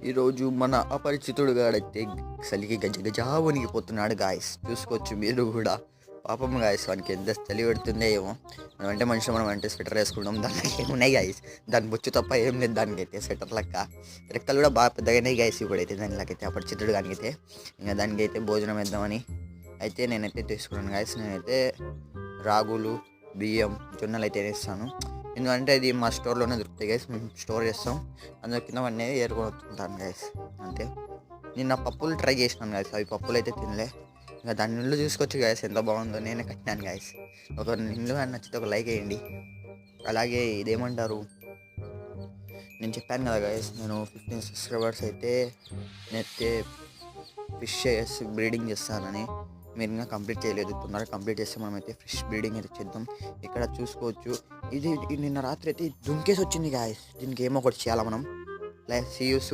ఈరోజు మన అపరిచితుడు గాడైతే చలికి గజ గజా వణికిపోతున్నాడు గాయస్. చూసుకోవచ్చు మీరు కూడా. పాపం గాయస్, వానికి ఎంత చలి పెడుతుందో ఏమో. మనం అంటే మనుషులు, మనం అంటే స్వెటర్ వేసుకుంటాం, దానికి ఏమున్నాయి గాయస్. దాని బొచ్చు తప్ప ఏం లేదు దానికైతే. స్వెటర్ లెక్క రెక్కలు కూడా బాగా పెద్దగానే గాయస్ ఇప్పుడైతే దానికైతే, అపరిచితుడు దానికైతే. ఇంకా దానికైతే భోజనం వేద్దామని అయితే నేనైతే తీసుకున్నాను గాయస్. నేనైతే రాగులు, బియ్యం, జొన్నలు అయితే వేస్తాను. ఎందుకంటే ఇది మా స్టోర్లోనే దొరుకుతాయి గైస్. మేము స్టోర్ చేస్తాం, అందులో కింద అనేది ఏరుకొని వస్తుంటాను గైస్. అంతే. నిన్న పప్పులు ట్రై చేసినాను గైస్, అవి పప్పులు అయితే తినలే. ఇంకా దాని ఇల్లు చూసుకోవచ్చు గైస్, ఎంత బాగుందో. నేనే కట్టినాను గైస్. ఒక ఇల్లు కానీ నచ్చితే ఒక లైక్ వేయండి. అలాగే ఇదేమంటారు, నేను చెప్పాను కదా గైస్, నేను 15 సబ్స్క్రైబర్స్ అయితే నేనైతే ఫిష్ బ్రీడింగ్ చేస్తానని. మీరు ఇంకా కంప్లీట్ చేయలేదు, తొందరగా కంప్లీట్ చేస్తే మనమైతే ఫిష్ బ్రీడింగ్ అయితే చేద్దాం. ఇక్కడ చూసుకోవచ్చు, ఇది నిన్న రాత్రి అయితే దుంకేసి వచ్చింది గాయస్. దీనికి ఏమో ఒకటి చేయాలి మనం. Like see you.